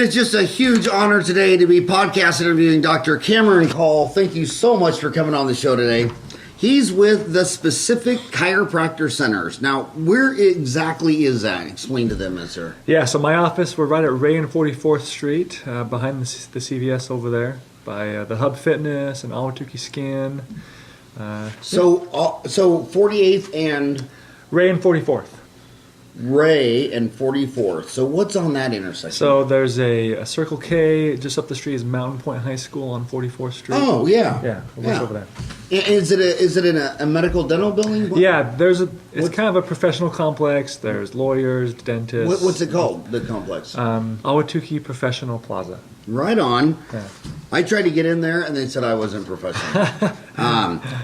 is just a huge honor today to be podcast interviewing Dr. Cameron Call. Thank you so much for coming on the show today. He's with the Specific Chiropractic Centers. Now, where exactly is that? Explain to them, sir. Yeah, so my office, we're right at Ray and 44th Street, behind the CVS over there, by the Hub Fitness and Ahwatukee Skin. So 48th and... Ray and 44th. Ray and 44th. So what's on that intersection? So there's a Circle K, just up the street is Mountain Point High School on 44th Street. Oh, yeah. Yeah, we're over there. Is it in a medical dental building? What? Yeah, it's kind of a professional complex. There's lawyers, dentists. What's it called, the complex? Ahwatukee Professional Plaza. Right on. Yeah. I tried to get in there, and they said I wasn't professional.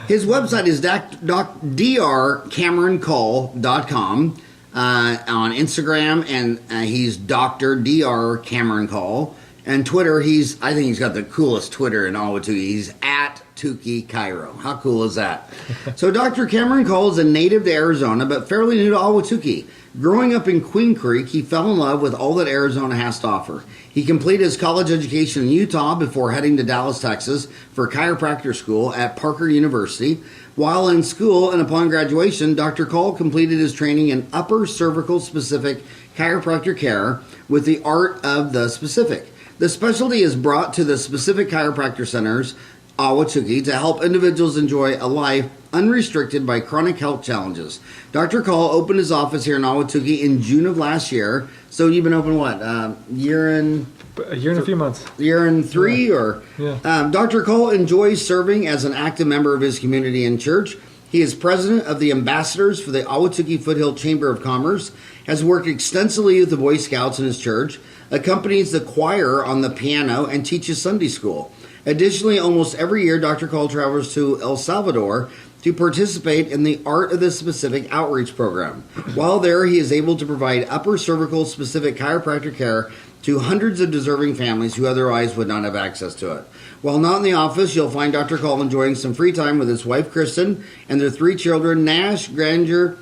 His website is drcameroncall.com. On Instagram, and he's Dr. Dr. Cameron Call. And Twitter, I think he's got the coolest Twitter in Ahwatukee. He's at Tukey Chiro. How cool is that? So Dr. Cameron Call is a native to Arizona, but fairly new to Ahwatukee. Growing up in Queen Creek, he fell in love with all that Arizona has to offer. He completed his college education in Utah before heading to Dallas, Texas for chiropractor school at Parker University. While in school and upon graduation, Dr. Call completed his training in Upper Cervical Specific Chiropractic Care with the art of the specific. The specialty is brought to the Specific Chiropractic Centers, Ahwatukee, to help individuals enjoy a life unrestricted by chronic health challenges. Dr. Call opened his office here in Ahwatukee in June of last year. So you've been open what? A year and a few months. Year and three, yeah. Or yeah. Dr. Cole enjoys serving as an active member of his community and church. He is president of the ambassadors for the Ahwatukee Foothill Chamber of Commerce, has worked extensively with the Boy Scouts in his church, accompanies the choir on the piano, and teaches Sunday school. Additionally, almost every year, Dr. Cole travels to El Salvador to participate in the Art of the Specific outreach program. While there, he is able to provide upper cervical specific chiropractic care to hundreds of deserving families who otherwise would not have access to it. While not in the office, you'll find Dr. Cole enjoying some free time with his wife, Kristen, and their 3 children, Nash, Granger,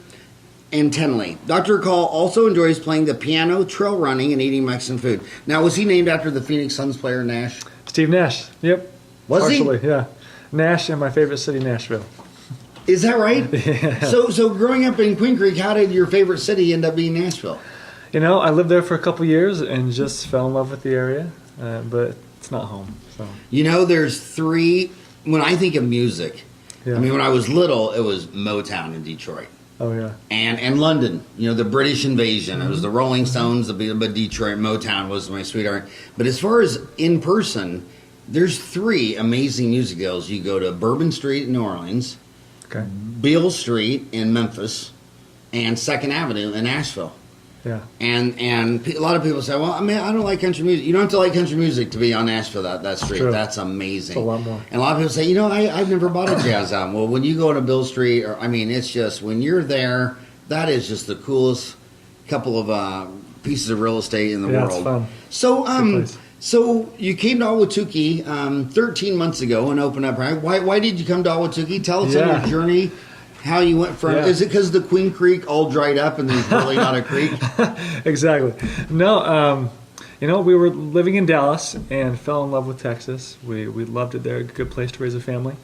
and Tenley. Dr. Cole also enjoys playing the piano, trail running, and eating Mexican food. Now, was he named after the Phoenix Suns player, Nash? Steve Nash, yep. Was Partially, he? Yeah. Nash and my favorite city, Nashville. Is that right? Yeah. So growing up in Queen Creek, how did your favorite city end up being Nashville? You know, I lived there for a couple years and just fell in love with the area, but it's not home. So. You know, there's 3, when I think of music, Yeah. I mean, when I was little, it was Motown in Detroit. Oh, yeah. And London, you know, the British invasion. It was the Rolling Stones, but Detroit, Motown was my sweetheart. But as far as in person, there's 3 amazing music deals. You go to Bourbon Street in New Orleans, Okay. Beale Street in Memphis, and 2nd Avenue in Nashville. Yeah. And a lot of people say, well, I mean, I don't like country music. You don't have to like country music to be on Nashville, that street. True. That's amazing. It's a lot more. And a lot of people say, you know, I've never bought a jazz album. Well, when you go to Bill Street, or I mean, it's just, when you're there, that is just the coolest couple of pieces of real estate in the world. It's fun. So you came to Ahwatukee 13 months ago and opened up, right? Why did you come to Ahwatukee? Tell us on your journey. How you went from, is it because the Queen Creek all dried up and there's really not a creek? Exactly. No, you know, we were living in Dallas and fell in love with Texas. We loved it there, a good place to raise a family.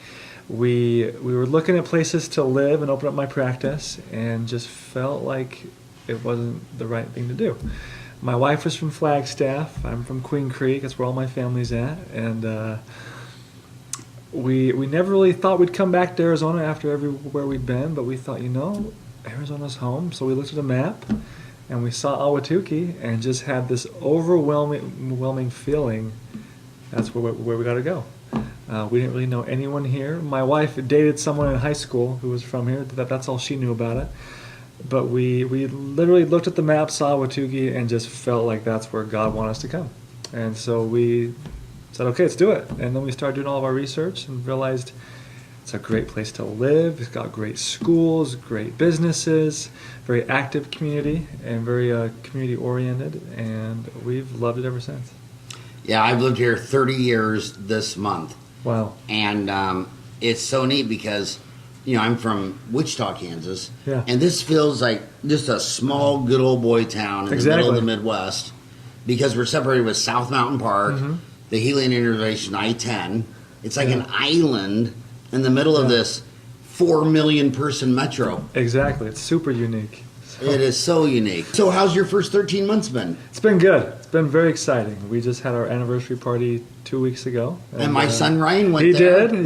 We were looking at places to live and open up my practice and just felt like it wasn't the right thing to do. My wife was from Flagstaff. I'm from Queen Creek. That's where all my family's at. And we never really thought we'd come back to Arizona after everywhere we'd been, but we thought, you know, Arizona's home. So we looked at a map and we saw Ahwatukee and just had this overwhelming feeling that's where we got to go. We didn't really know anyone here. My wife dated someone in high school who was from here. That's all she knew about it. But we literally looked at the map, saw Ahwatukee, and just felt like that's where God wanted us to come. And so we said, okay, let's do it. And then we started doing all of our research and realized it's a great place to live. It's got great schools, great businesses, very active community, and very community-oriented. And we've loved it ever since. Yeah, I've lived here 30 years this month. Wow. And it's so neat because, you know, I'm from Wichita, Kansas. Yeah. And this feels like just a small, good old boy town in the middle of the Midwest. because we're separated with South Mountain Park, the Helian Intersection, I-10. It's like an island in the middle of this 4 million person metro. Exactly. It's super unique. So, it is so unique. So how's your first 13 months been? it's been good. It's been very exciting. We just had our anniversary party 2 weeks ago. And my son Ryan went he there. did,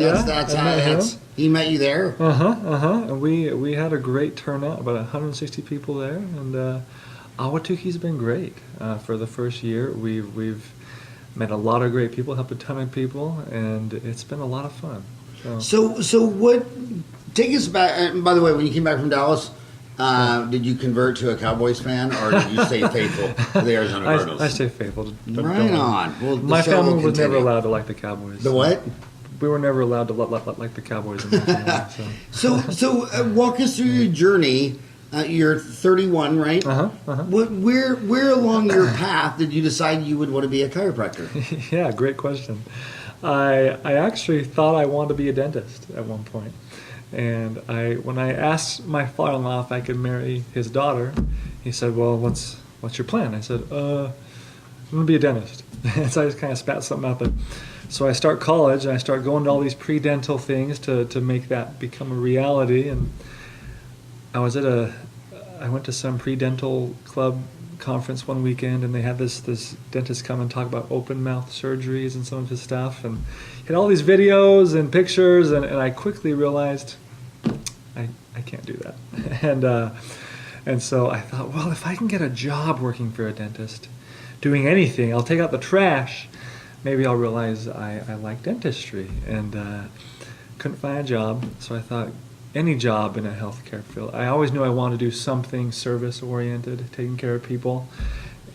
He met you there? And we had a great turnout, about 160 people there. And Ahwatukee's been great. For the first year, we've met a lot of great people, helped a ton of people, and it's been a lot of fun. So what? Take us back. And by the way, when you came back from Dallas, did you convert to a Cowboys fan, or did you stay faithful to the Arizona Cardinals? I stay faithful. Right on. Well, my family was never allowed to like the Cowboys. The what? We were never allowed to like the Cowboys in my family. So walk us through your journey. You're 31, right? Where along your path did you decide you would want to be a chiropractor? Yeah, great question. I actually thought I wanted to be a dentist at one point. And when I asked my father-in-law if I could marry his daughter, he said, "Well, what's your plan?" I said, "I'm going to be a dentist." And so I just kind of spat something out there. So I start college, and I start going to all these pre-dental things to make that become a reality. And I went to some pre-dental club conference one weekend, and they had this dentist come and talk about open mouth surgeries and some of his stuff, and he had all these videos and pictures, and I quickly realized I can't do that. And so I thought, well, if I can get a job working for a dentist, doing anything, I'll take out the trash, maybe I'll realize I like dentistry. And couldn't find a job, so I thought, any job in a healthcare field. I always knew I wanted to do something service-oriented, taking care of people.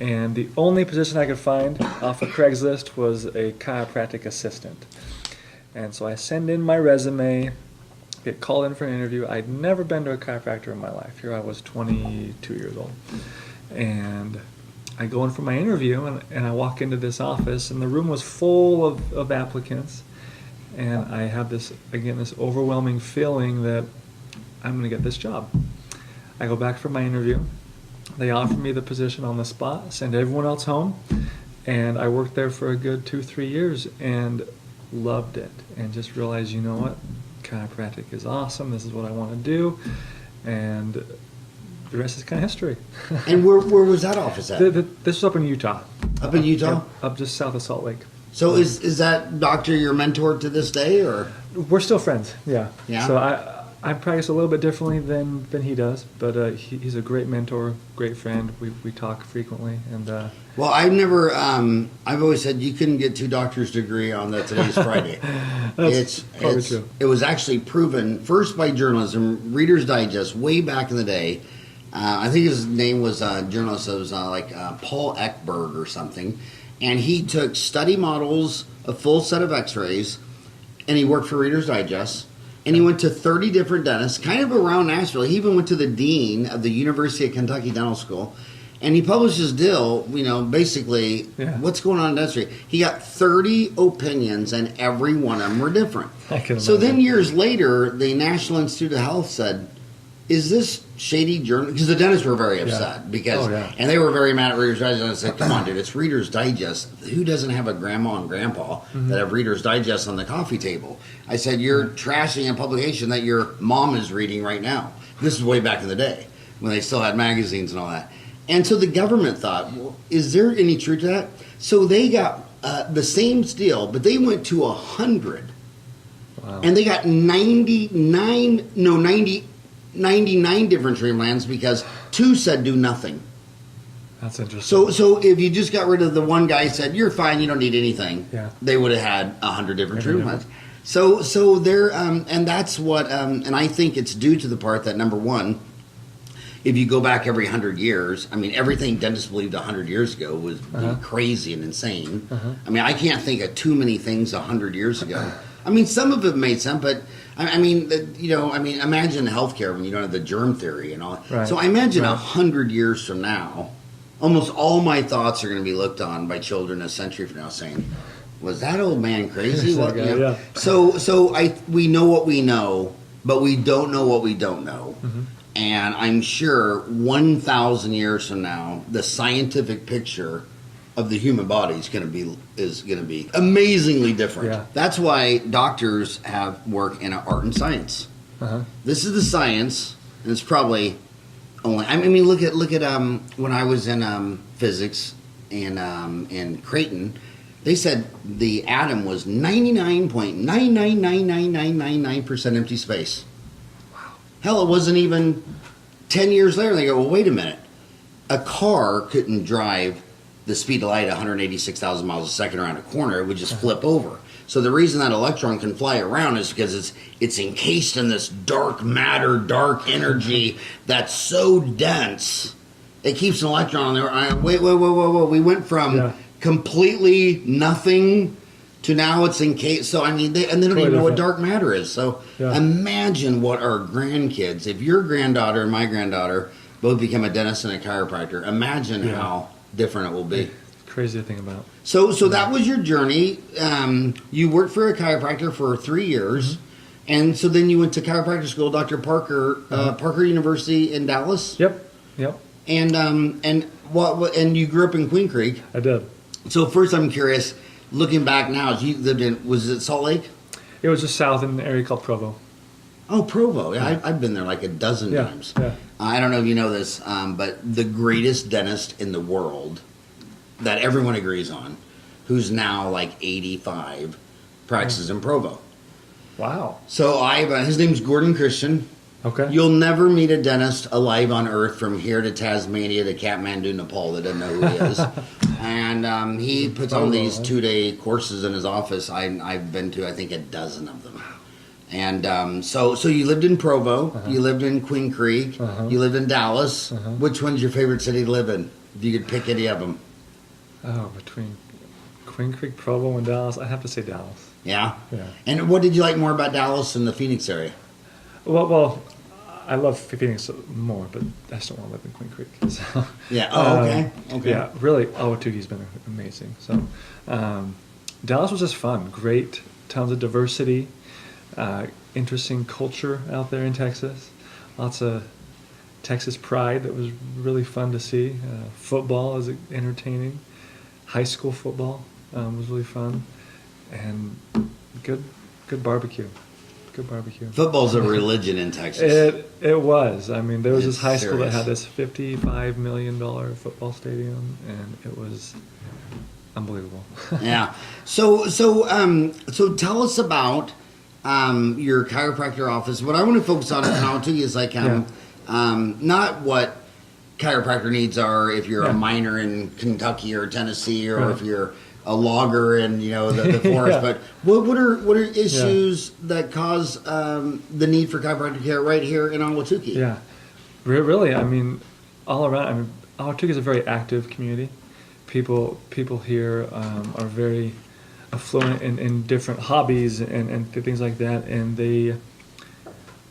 And the only position I could find off of Craigslist was a chiropractic assistant. And so I send in my resume, get called in for an interview. I'd never been to a chiropractor in my life. Here I was 22 years old. And I go in for my interview, and I walk into this office, and the room was full of applicants. And I have this overwhelming feeling that I'm going to get this job. I go back for my interview. They offer me the position on the spot, send everyone else home, and I worked there for a good 2-3 years and loved it, and just realized, you know what, chiropractic is awesome. This is what I want to do, and the rest is kind of history. And where was that office at? This was up in Utah. Up in Utah? Up just south of Salt Lake. So is that doctor your mentor to this day, or? We're still friends, yeah. Yeah. So I practice a little bit differently than he does, but he's a great mentor, great friend. We talk frequently, and well, I've always said you couldn't get 2 doctor's degree on that Today's Friday. That's probably true. It was actually proven first by journalism, Reader's Digest, way back in the day. I think his name was journalist. It was Paul Eckberg or something. And he took study models, a full set of x-rays, and he worked for Reader's Digest. And he went to 30 different dentists, kind of around Nashville. He even went to the dean of the University of Kentucky Dental School. And he published his deal, basically, what's going on in dentistry. He got 30 opinions, and every one of them were different. So then years later, the National Institute of Health said, is this shady journal? Because the dentists were very upset and they were very mad at Reader's Digest. And I said, come on, dude, it's Reader's Digest. Who doesn't have a grandma and grandpa that have Reader's Digest on the coffee table? I said, you're trashing a publication that your mom is reading right now. This is way back in the day when they still had magazines and all that. And so the government thought, well, is there any truth to that? So they got the same deal, but they went to 100. Wow. And they got 99 different streamlines because 2 said do nothing. That's interesting. So if you just got rid of the one guy said you're fine, you don't need anything, they would have had 100 different streamlines. So they're and that's what and I think it's due to the part that, number one, if you go back every 100 years, I mean, everything dentists believed 100 years ago was crazy and insane. I mean, I can't think of too many things 100 years ago. I mean, some of it made sense, but imagine healthcare when you don't have the germ theory and all. Right. So I imagine 100 years from now, almost all my thoughts are going to be looked on by children a century from now, saying, "Was that old man crazy?" So we know what we know, but we don't know what we don't know. And I'm sure 1,000 years from now, the scientific picture of the human body is going to be amazingly different. Yeah. That's why doctors have work in art and science. Uh-huh. This is the science, and it's probably only. I mean, look at when I was in physics in Creighton, they said the atom was 99.9999999% empty space. Wow. Hell, it wasn't even 10 years later. They go, well, wait a minute. A car couldn't drive the speed of light 186,000 miles a second around a corner. It would just flip over. So the reason that electron can fly around is because it's encased in this dark matter, dark energy that's so dense. It keeps an electron on there. Wait. We went from completely nothing to now it's encased. So, I mean, they don't even know what dark matter is. So imagine what our grandkids, if your granddaughter and my granddaughter both become a dentist and a chiropractor, imagine how different it will be. Crazy to think about. So that was your journey. You worked for a chiropractor for 3 years, and so then you went to chiropractic school, Dr. Parker, Parker University in Dallas. Yep. And you grew up in Queen Creek. I did. So first, I'm curious. Looking back now, you lived in, was it Salt Lake? It was just south in an area called Provo. Oh, Provo. Yeah, I've been there like a dozen times. Yeah. I don't know if you know this, but the greatest dentist in the world that everyone agrees on, who's now like 85, practices in Provo. Wow. So his name's Gordon Christian. Okay. You'll never meet a dentist alive on earth from here to Tasmania to Kathmandu, Nepal that doesn't know who he is. And he puts on these 2-day courses in his office. I've been to, I think, a dozen of them. And so you lived in Provo, you lived in Queen Creek, you lived in Dallas. Which one's your favorite city to live in? If you could pick any of them. Oh, between Queen Creek, Provo, and Dallas, I have to say Dallas. Yeah? Yeah. And what did you like more about Dallas and the Phoenix area? Well, I love Phoenix more, but I still want to live in Queen Creek. So, Yeah. Oh, okay. Yeah, really, Ahwatukee's been amazing. So, Dallas was just fun. Great, tons of diversity, interesting culture out there in Texas. Lots of Texas pride that was really fun to see. Football is entertaining. High school football was really fun, and good barbecue. Good barbecue. Football's a religion in Texas. It was. I mean, there was It's this high school that serious. had this $55 million football stadium, and it was unbelievable. Yeah. So tell us about your chiropractor office. What I want to focus on in Ahwatukee is like not what chiropractor needs are if you're a miner in Kentucky or Tennessee, or if you're a logger in the forest, but what are issues that cause the need for chiropractic care right here in Ahwatukee? Yeah, really. I mean, all around. I mean, Ahwatukee is a very active community. People here are very affluent in different hobbies and things like that, and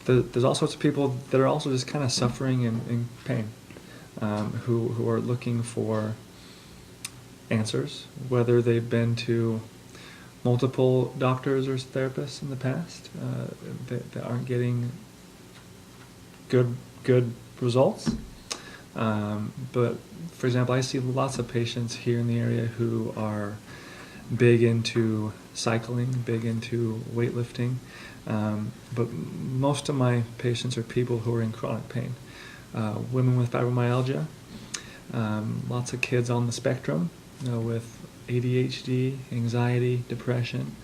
there's all sorts of people that are also just kind of suffering and in pain, who are looking for answers, whether they've been to multiple doctors or therapists in the past that aren't getting good results. But for example, I see lots of patients here in the area who are big into cycling, big into weightlifting. But most of my patients are people who are in chronic pain. Women with fibromyalgia, lots of kids on the spectrum, with ADHD, anxiety, depression.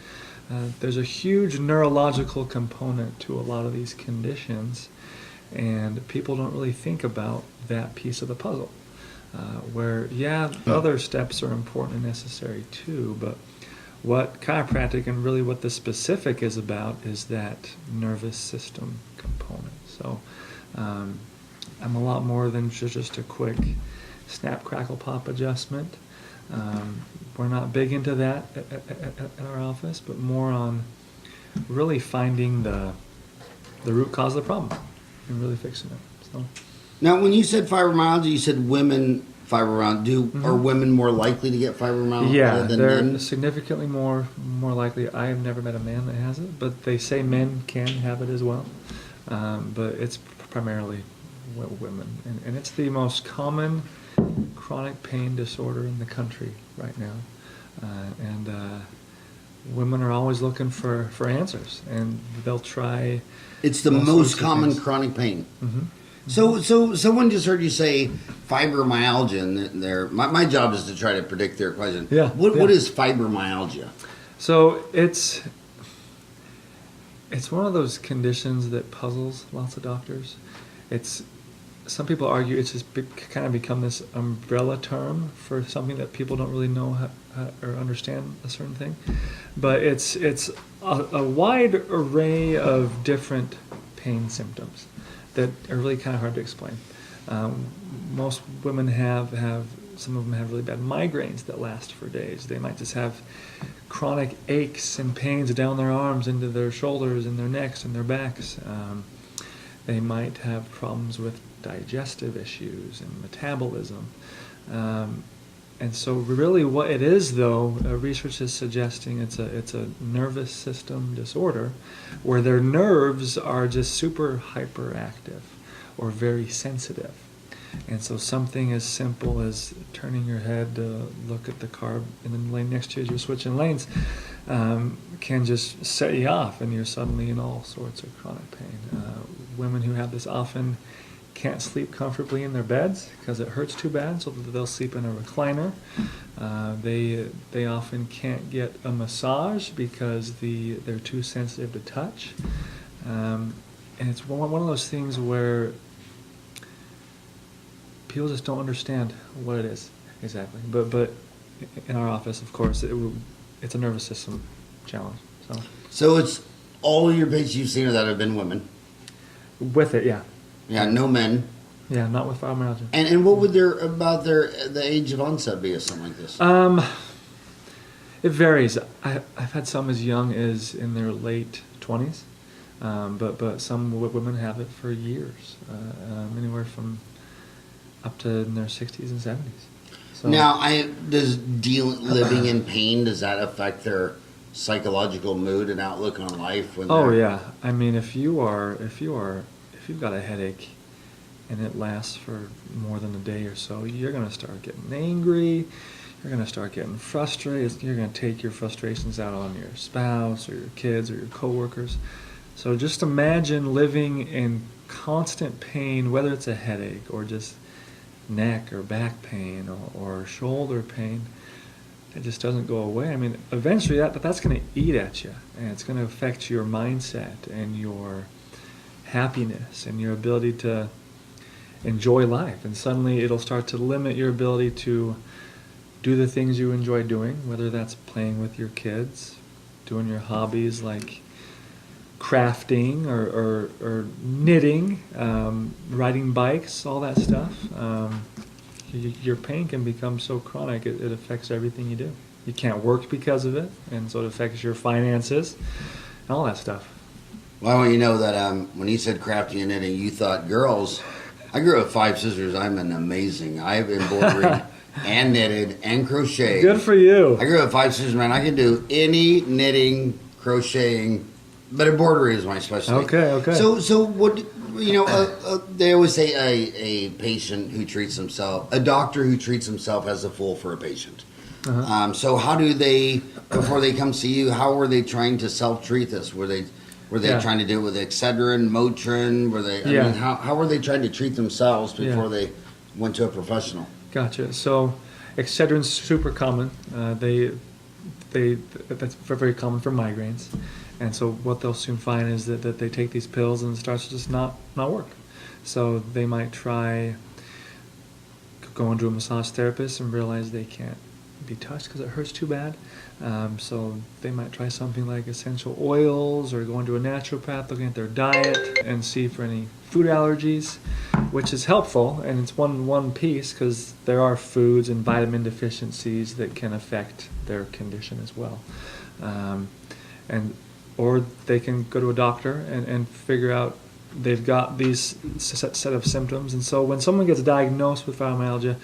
There's a huge neurological component to a lot of these conditions, and people don't really think about that piece of the puzzle. Where, other steps are important and necessary too, but what chiropractic and really what the specific is about is that nervous system component. So I'm a lot more than just a quick snap, crackle, pop adjustment. We're not big into that at our office, but more on really finding the root cause of the problem and really fixing it. So. Now, when you said fibromyalgia, you said women fibromyalgia. Are women more likely to get fibromyalgia than they're men? significantly more likely. I have never met a man that has it, but they say men can have it as well. But it's primarily women, and it's the most common chronic pain disorder in the country right now, and women are always looking for answers, and they'll try. It's the all sorts most of common things. chronic pain. Mm-hmm. So someone just heard you say fibromyalgia, and my job is to try to predict their question. Yeah. What is fibromyalgia? So it's one of those conditions that puzzles lots of doctors. Some people argue it's just kind of become this umbrella term for something that people don't really know how or understand a certain thing. But it's a wide array of different pain symptoms that are really kind of hard to explain. Most women some of them have really bad migraines that last for days. They might just have chronic aches and pains down their arms, into their shoulders, and their necks, and their backs. They might have problems with digestive issues and metabolism. And so really what it is, though, research is suggesting it's a nervous system disorder where their nerves are just super hyperactive or very sensitive. And so something as simple as turning your head to look at the car in the lane next to you as you're switching lanes can just set you off, and you're suddenly in all sorts of chronic pain. Women who have this often can't sleep comfortably in their beds because it hurts too bad, so they'll sleep in a recliner. They often can't get a massage because they're too sensitive to touch. And it's one of those things where people just don't understand what it is exactly. But in our office, of course, it's a nervous system challenge. So it's all your patients you've seen that have been women. With it, yeah. Yeah, no men. Yeah, not with fibromyalgia. And what would the age of onset be of something like this? It varies. I've had some as young as in their late 20s, but some women have it for years, anywhere from up to in their 60s and 70s. So, now, does living in pain, does that affect their psychological mood and outlook on life? Yeah. I mean, if you've got a headache and it lasts for more than a day or so, you're going to start getting angry. You're going to start getting frustrated. You're going to take your frustrations out on your spouse or your kids or your coworkers. So just imagine living in constant pain, whether it's a headache or just neck or back pain or shoulder pain. It just doesn't go away. I mean, eventually that's going to eat at you, and it's going to affect your mindset and your happiness and your ability to enjoy life. And suddenly it'll start to limit your ability to do the things you enjoy doing, whether that's playing with your kids, doing your hobbies like crafting or knitting, riding bikes, all that stuff. Your pain can become so chronic it affects everything you do. You can't work because of it, and so it affects your finances and all that stuff. Well, I want you to know that when you said crafting and knitting, you thought girls. I grew up with 5 sisters. I'm an amazing. I've embroidered and knitted and crocheted. Good for you. I grew up with 5 sisters, man. I can do any knitting, crocheting, but embroidery is my specialty. Okay. So what, they always say a patient who treats himself, a doctor who treats himself as a fool for a patient. Uh-huh. So how do they, before they come see you, how were they trying to self-treat this? Were they trying to do it with Excedrin, Motrin? How were they trying to treat themselves before they went to a professional? Gotcha. So Excedrin's super common. That's very common for migraines. And so what they'll soon find is that they take these pills and it starts to just not work. So they might try going to a massage therapist and realize they can't be touched because it hurts too bad. So they might try something like essential oils or going to a naturopath, looking at their diet and see for any food allergies, which is helpful. And it's one piece because there are foods and vitamin deficiencies that can affect their condition as well. Or they can go to a doctor and figure out they've got these set of symptoms. And so when someone gets diagnosed with fibromyalgia,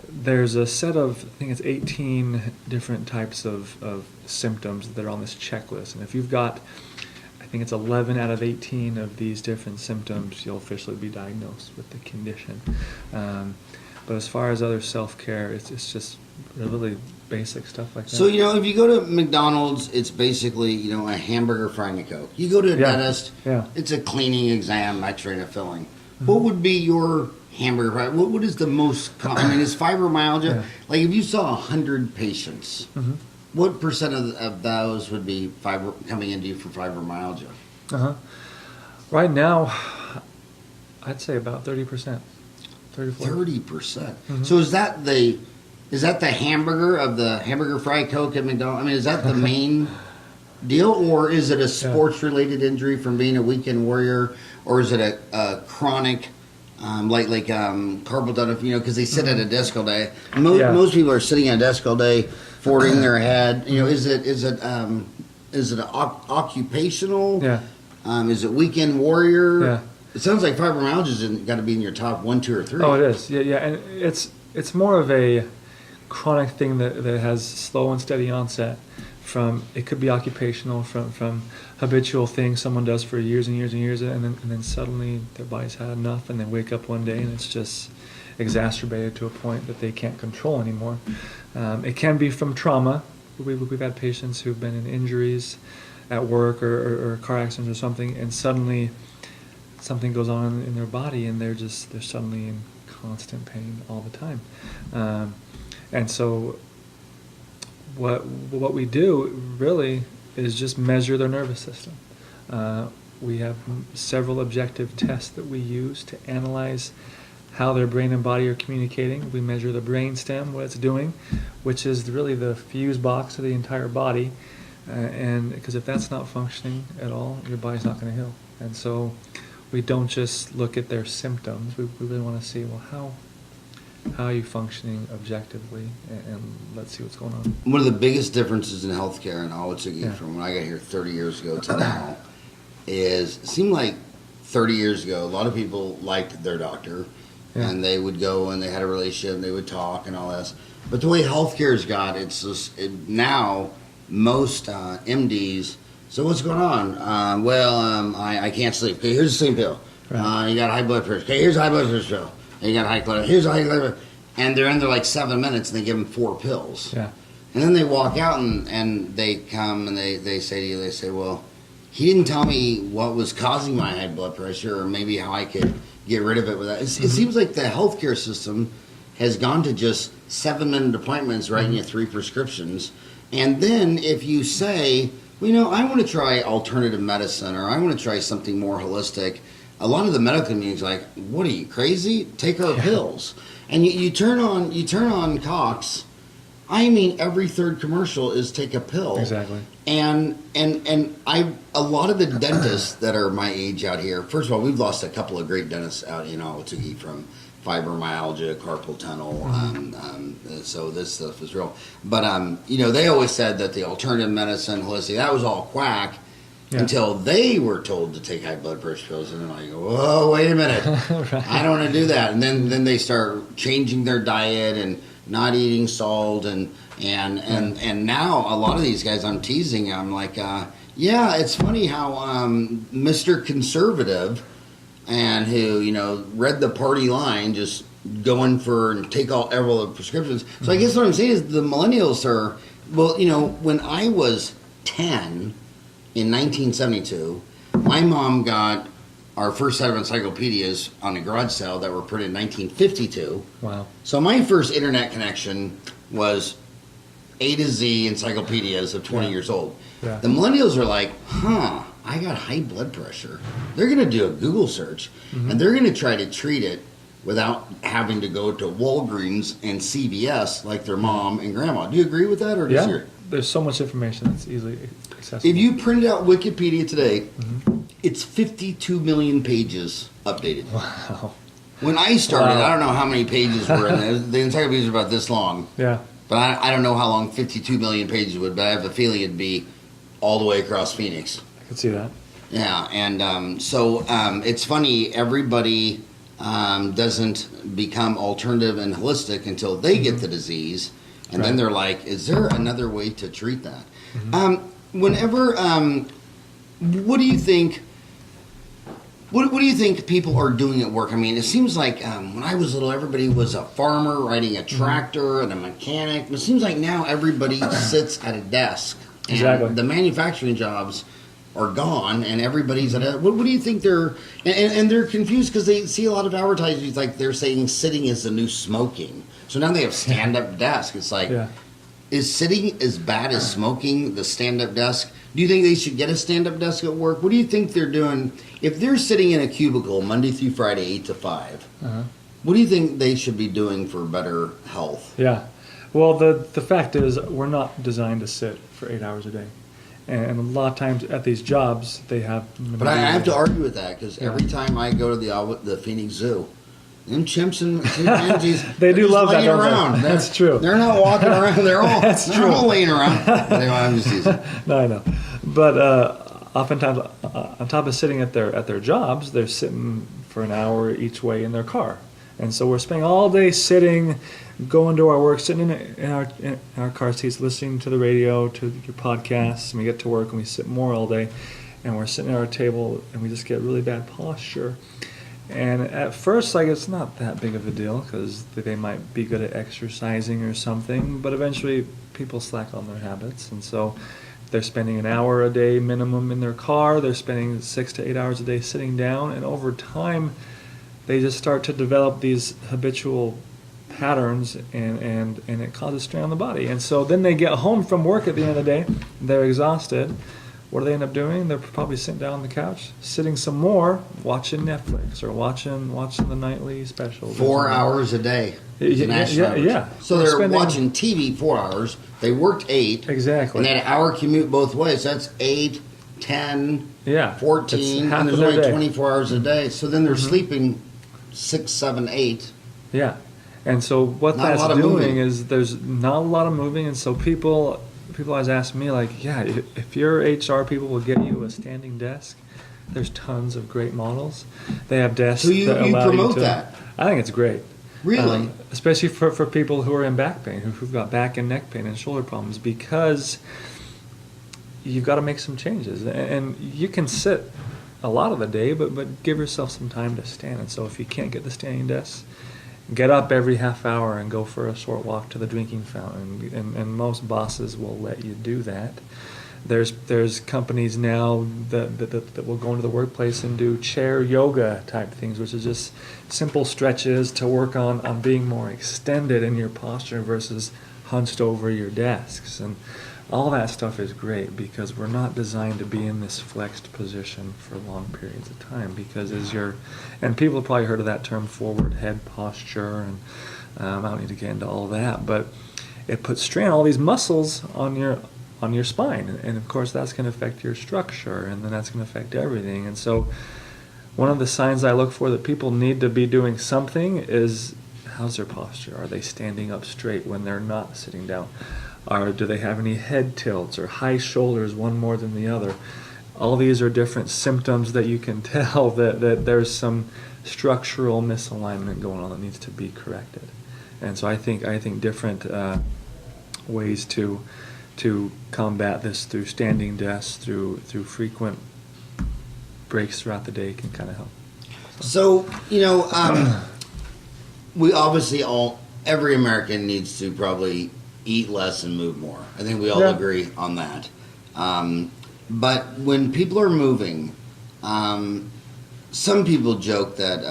there's a set of, I think it's 18 different types of symptoms that are on this checklist. And if you've got, I think it's 11 out of 18 of these different symptoms, you'll officially be diagnosed with the condition. But as far as other self-care, it's just really basic stuff like that. So, if you go to McDonald's, it's basically, a hamburger, frying a Coke. You go to a dentist, it's a cleaning exam, x-ray, and a filling. What would be your hamburger fry? What is the most common? Is fibromyalgia, like if you saw 100 patients, what percent of those would be coming into you for fibromyalgia? Right now, I'd say about 30%. 30%. So is that the hamburger of the hamburger fried Coke at McDonald's? I mean, is that the main deal, or is it a sports-related injury from being a weekend warrior, or is it a chronic, like carpal tunnel? Because they sit at a desk all day. Most people are sitting at a desk all day, forwarding their head. Is it occupational? Yeah. Is it weekend warrior? Yeah. It sounds like fibromyalgia's got to be in your top 1, 2, or 3. Oh, it is. Yeah, and it's more of a chronic thing that has slow and steady onset. It could be occupational, from habitual things someone does for years and years and years, and then suddenly their body's had enough, and they wake up one day and it's just exacerbated to a point that they can't control anymore. It can be from trauma. We've had patients who've been in injuries at work or car accidents or something, and suddenly something goes on in their body, and they're suddenly in constant pain all the time. And so what we do really is just measure their nervous system. We have several objective tests that we use to analyze how their brain and body are communicating. We measure the brain stem, what it's doing, which is really the fuse box of the entire body. And because if that's not functioning at all, your body's not going to heal. And so we don't just look at their symptoms. We really want to see, how are you functioning objectively, and let's see what's going on. One of the biggest differences in healthcare in Ahwatukee from when I got here 30 years ago to now is it seemed like 30 years ago, a lot of people liked their doctor, and they would go and they had a relationship and they would talk and all this. But the way healthcare's got, now most MDs, so what's going on? I can't sleep. Okay, here's a sleep pill. Right. You got high blood pressure. Okay, here's a high blood pressure pill. You got high cholesterol. Here's a high cholesterol. And they're in there like 7 minutes, and they give them 4 pills. Yeah. And then they walk out, and they come, and they say to you, well, he didn't tell me what was causing my high blood pressure, or maybe how I could get rid of it with that. It seems like the healthcare system has gone to just 7-minute appointments, writing you 3 prescriptions. And then if you say, I want to try alternative medicine, or I want to try something more holistic, a lot of the medical community is like, what are you, crazy? Take our pills. And you turn on Cox, I mean, every third commercial is take a pill. Exactly. And a lot of the dentists that are my age out here, first of all, we've lost a couple of great dentists out in Ahwatukee from fibromyalgia, carpal tunnel, so this stuff is real. But, they always said that the alternative medicine, holistic, that was all quack until they were told to take high blood pressure pills. And then I go, whoa, wait a minute. Right. I don't want to do that. And then they start changing their diet and not eating salt. And now a lot of these guys I'm teasing, I'm like, it's funny how Mr. Conservative, and who, read the party line, just going for and take all the prescriptions. So I guess what I'm saying is the millennials are, when I was 10 in 1972, my mom got our first set of encyclopedias on a garage sale that were printed in 1952. Wow. So my first internet connection was A to Z encyclopedias of 20 years old. Yeah. The millennials are like, I got high blood pressure. They're going to do a Google search, and they're going to try to treat it without having to go to Walgreens and CVS like their mom and grandma. Do you agree with that? Or There's so much information that's easily accessible. If you printed out Wikipedia today, it's 52 million pages updated. Wow. When I started, I don't know how many pages were in there. The encyclopedias are about this long. Yeah. But I don't know how long 52 million pages would, but I have a feeling it'd be all the way across Phoenix. I could see that. Yeah, and so it's funny, everybody doesn't become alternative and holistic until they get the disease, and then they're like, is there another way to treat that? What do you think, What do you think people are doing at work? I mean, it seems like when I was little, everybody was a farmer riding a tractor and a mechanic. It seems like now everybody sits at a desk. And Exactly. the manufacturing jobs are gone, and everybody's at a. What do you think they're? And they're confused because they see a lot of advertisements like they're saying sitting is the new smoking. So now they have stand-up desk. It's like, is sitting as bad as smoking? The stand-up desk. Do you think they should get a stand-up desk at work? What do you think they're doing if they're sitting in a cubicle Monday through Friday, 8 to 5? What do you think they should be doing for better health? Yeah. Well, the fact is, we're not designed to sit for 8 hours a day. And a lot of times at these jobs, they have... But I have to argue with that because every time I go to the Phoenix Zoo, them chimps and chimpanzees, they do love that, around. That's true. They're not walking around. They're all laying around. Anyway, I'm just teasing. No, I know. But oftentimes, on top of sitting at their jobs, they're sitting for an hour each way in their car. And so we're spending all day sitting, going to our work, sitting in our car seats, listening to the radio, to your podcasts, and we get to work and we sit more all day, and we're sitting at our table and we just get really bad posture. And at first, like, it's not that big of a deal because they might be good at exercising or something, but eventually people slack on their habits, and so they're spending an hour a day minimum in their car, they're spending 6 to 8 hours a day sitting down, and over time they just start to develop these habitual patterns, and it causes strain on the body. And so then they get home from work at the end of the day, they're exhausted. What do they end up doing? They're probably sitting down on the couch, sitting some more, watching Netflix or watching the nightly specials. 4 hours a day. Yeah. So they're watching TV 4 hours. They worked 8. Exactly. And they had an hour commute both ways. That's 8, 10, 14, and there's only 24 hours a day. So then they're sleeping 6, 7, 8. Yeah. And so what that's doing is there's not a lot of moving, and so people always ask me, like, yeah, if your HR people will get you a standing desk, there's tons of great models. They have desks that allow you to promote that. I think it's great. Really? Especially for people who are in back pain, who've got back and neck pain and shoulder problems, because you've got to make some changes. And you can sit a lot of the day, but give yourself some time to stand. And so if you can't get the standing desk, get up every half hour and go for a short walk to the drinking fountain. And most bosses will let you do that. There's companies now that will go into the workplace and do chair yoga type things, which is just simple stretches to work on being more extended in your posture versus hunched over your desks. And all that stuff is great because we're not designed to be in this flexed position for long periods of time, because and people have probably heard of that term, forward head posture, and I don't need to get into all that, but it puts strain on all these muscles on your spine, and of course that's going to affect your structure, and then that's going to affect everything. And so one of the signs I look for that people need to be doing something is, how's their posture? Are they standing up straight when they're not sitting down? Or do they have any head tilts or high shoulders, one more than the other? All these are different symptoms that you can tell that there's some structural misalignment going on that needs to be corrected. And so I think different ways to combat this through standing desks, through frequent breaks throughout the day can kind of help. So we obviously every American needs to probably eat less and move more. I think we all agree on that. But when people are moving, some people joke that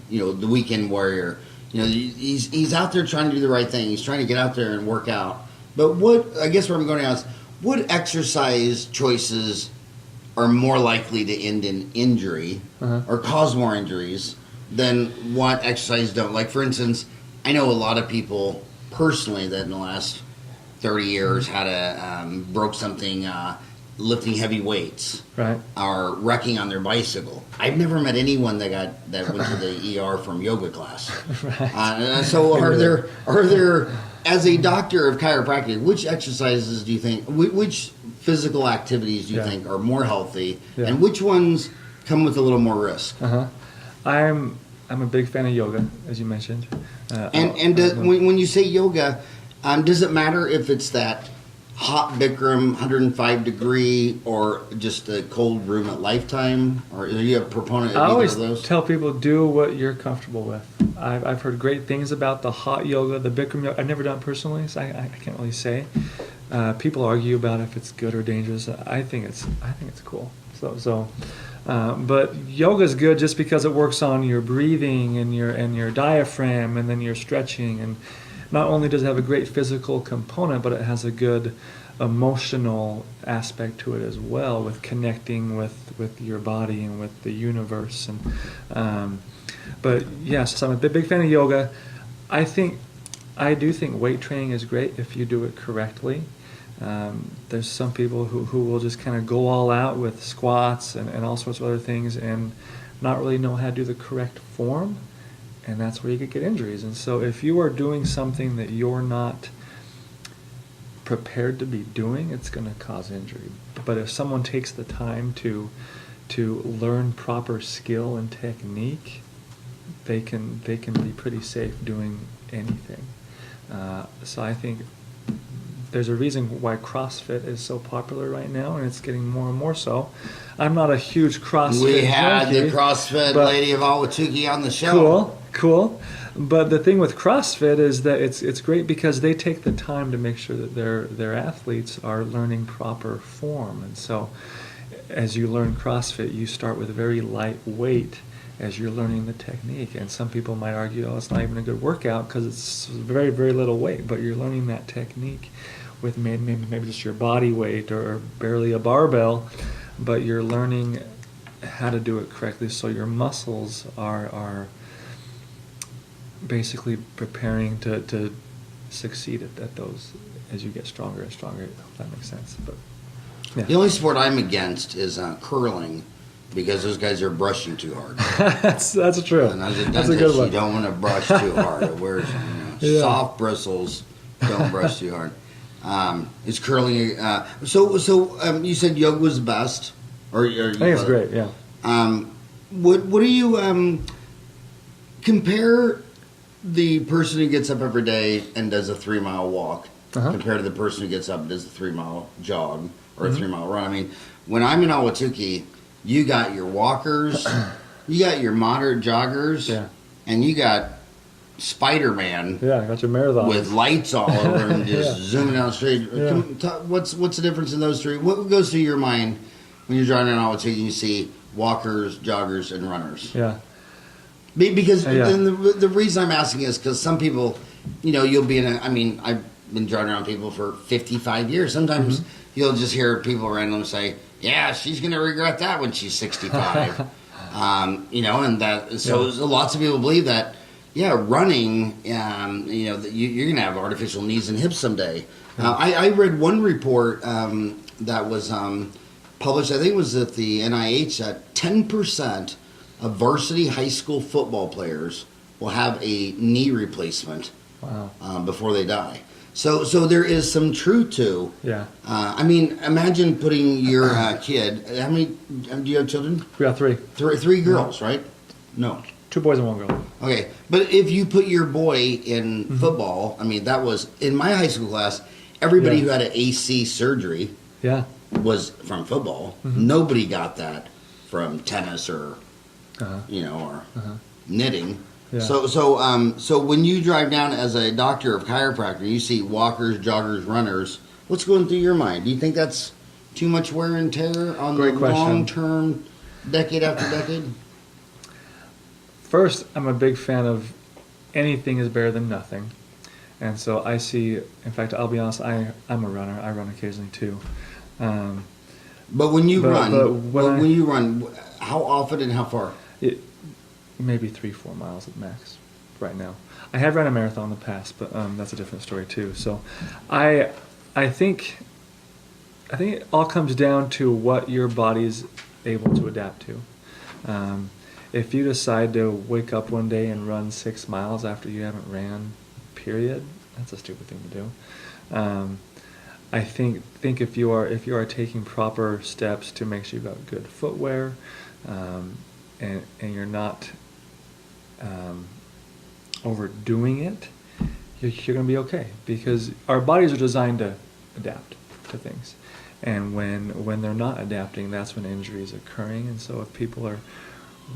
the weekend warrior, he's out there trying to do the right thing. He's trying to get out there and work out. But where I'm going to ask, what exercise choices are more likely to end in injury or cause more injuries than what exercise don't? Like, for instance, I know a lot of people personally that in the last 30 years had broke something lifting heavy weights, right, or wrecking on their bicycle. I've never met anyone that went to the ER from yoga class. Right. So are there, as a doctor of chiropractic, which exercises do you think, which physical activities do you think are more healthy, and which ones come with a little more risk? I'm a big fan of yoga, as you mentioned. When you say yoga, does it matter if it's that hot Bikram, 105 degree, or just a cold room at Lifetime? Or are you a proponent of I either always of those? tell people do what you're comfortable with. I've heard great things about the hot yoga, the Bikram yoga. I've never done it personally, so I can't really say. People argue about if it's good or dangerous. I think it's cool. But yoga is good just because it works on your breathing and your diaphragm, and then your stretching. And not only does it have a great physical component, but it has a good emotional aspect to it as well, with connecting with your body and with the universe. And but yes, I'm a big fan of yoga. I do think weight training is great if you do it correctly. There's some people who will just kind of go all out with squats and all sorts of other things and not really know how to do the correct form, and that's where you could get injuries. And so if you are doing something that you're not prepared to be doing, it's going to cause injury. But if someone takes the time to learn proper skill and technique, they can be pretty safe doing anything. So I think there's a reason why CrossFit is so popular right now, and it's getting more and more so. I'm not a huge CrossFit We had junkie, the CrossFit but lady of Ahwatukee on the show. Cool. But the thing with CrossFit is that it's great because they take the time to make sure that their athletes are learning proper form. And so as you learn CrossFit, you start with very light weight as you're learning the technique. And some people might argue, it's not even a good workout because it's very, very little weight, but you're learning that technique with maybe just your body weight or barely a barbell, but you're learning how to do it correctly so your muscles are basically preparing to succeed at those as you get stronger and stronger. If that makes sense. But yeah. The only sport I'm against is curling, because those guys are brushing too hard. that's true. And as a That's dentist, a good one. you don't want to brush too hard. It wears Yeah. soft bristles. Don't brush too hard. Is curling? So you said yoga was best, or I think it's great. Yeah. What do you compare the person who gets up every day and does a 3-mile walk compared to the person who gets up and does a 3-mile jog or a 3-mile run? I mean, when I'm in Ahwatukee, you got your walkers, you got your moderate joggers, and you got Spider-Man. Yeah, I got your marathon with lights all over and just zooming down the street. Yeah. What's the difference in those three? What goes through your mind when you're driving around Ahwatukee and you see walkers, joggers, and runners? Yeah. Because and the reason I'm asking is because some people, you'll be I've been driving around people for 55 years. Sometimes you'll just hear people randomly say, yeah, she's going to regret that when she's 65. And that, so lots of people believe that, running, you're going to have artificial knees and hips someday. I read one report that was published, I think it was at the NIH, that 10% of varsity high school football players will have a knee replacement before they die. So there is some truth to. Yeah. Imagine putting your kid. How many? Do you have children? We got three. Three girls, right? No. 2 boys and 1 girl. Okay, but if you put your boy in football, that was in my high school class. Everybody who had an AC surgery, was from football. Nobody got that from tennis or, or knitting. Yeah. So when you drive down as a doctor of chiropractor, you see walkers, joggers, runners. What's going through your mind? Do you think that's too much wear and tear on the long term, decade after decade? First, I'm a big fan of anything is better than nothing, and so I see. In fact, I'll be honest. I'm a runner. I run occasionally too. But when you run, how often and how far? Maybe 3-4 miles at max right now. I have run a marathon in the past, but that's a different story too. So I think it all comes down to what your body's able to adapt to. If you decide to wake up one day and run 6 miles after you haven't ran, period, that's a stupid thing to do. I think if you are taking proper steps to make sure you've got good footwear, and you're not overdoing it, you're going to be okay, because our bodies are designed to adapt. to things. And when they're not adapting, that's when injury is occurring. And so if people are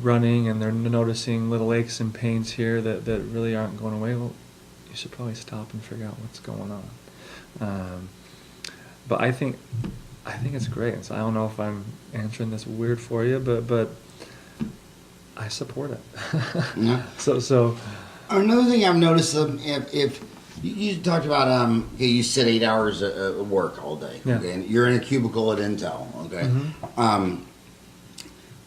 running and they're noticing little aches and pains here that really aren't going away, well, you should probably stop and figure out what's going on. But I think it's great. And so I don't know if I'm answering this weird for you, but I support it. Yeah. So another thing I've noticed, if you talked about you sit 8 hours at work all day, Yeah. okay, and you're in a cubicle at Intel, okay. Mm-hmm.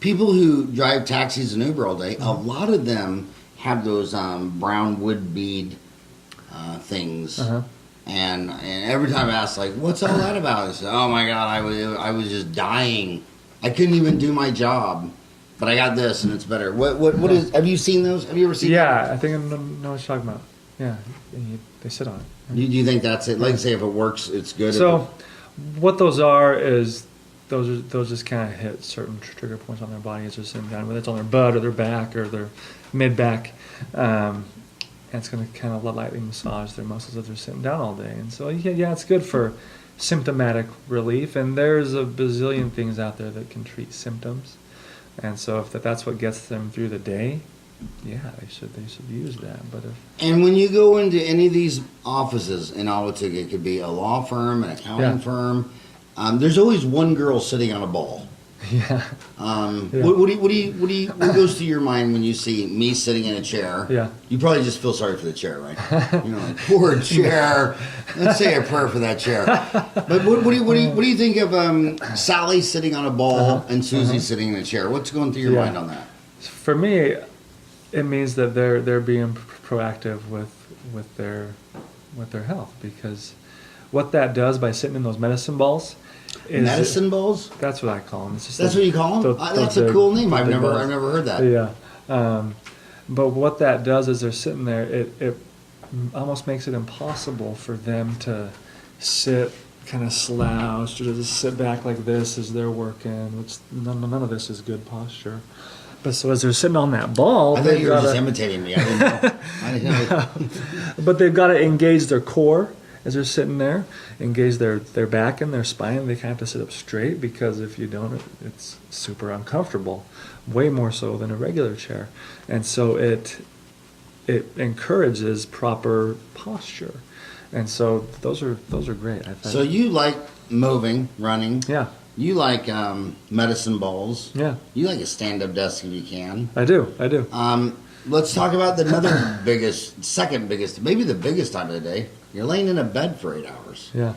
People who drive taxis and Uber all day, Mm-hmm. a lot of them have those brown wood bead things. Uh-huh. And every time I ask, like, what's all that about? I say, oh my God, I was just dying. I couldn't even do my job, but I got this and it's better. What is? Have you seen those? Have you ever seen? Yeah, I think I know what you're talking about. Yeah, and they sit on it. Do you think that's it? Like, say, if it works, it's good. So, what those are is those just kind of hit certain trigger points on their body as they're sitting down, whether it's on their butt or their back or their mid back. And it's going to kind of lightly massage their muscles as they're sitting down all day. And so, yeah, it's good for symptomatic relief. And there's a bazillion things out there that can treat symptoms. And so, if that's what gets them through the day, yeah, they should use that. But and when you go into any of these offices in Ahwatukee, it could be a law firm, an accounting firm. There's always one girl sitting on a ball. yeah, What goes through your mind when you see me sitting in a chair? Yeah. You probably just feel sorry for the chair, right? You're like, poor chair. Let's say a prayer for that chair. But what do you think of Sally sitting on a ball and Susie sitting in a chair? What's going through your mind on that? For me, it means that they're being proactive with their health, because what that does by sitting in those medicine balls. Medicine balls? That's what I call them. It's just that's what you call them? That's a cool name. I've never heard that. Yeah. But what that does is they're sitting there, it almost makes it impossible for them to sit kind of slouched or just sit back like this as they're working, which none of this is good posture. But so as they're sitting on that ball, I thought you were just imitating me. I didn't know. But they've got to engage their core as they're sitting there, engage their back and their spine. They kind of have to sit up straight, because if you don't, it's super uncomfortable, way more so than a regular chair. And so it encourages proper posture. And so those are great. I think. So you like moving, running. Yeah. You like medicine balls. Yeah. You like a stand-up desk if you can. I do. Let's talk about second biggest, maybe the biggest time of the day. You're laying in a bed for 8 hours. Yeah.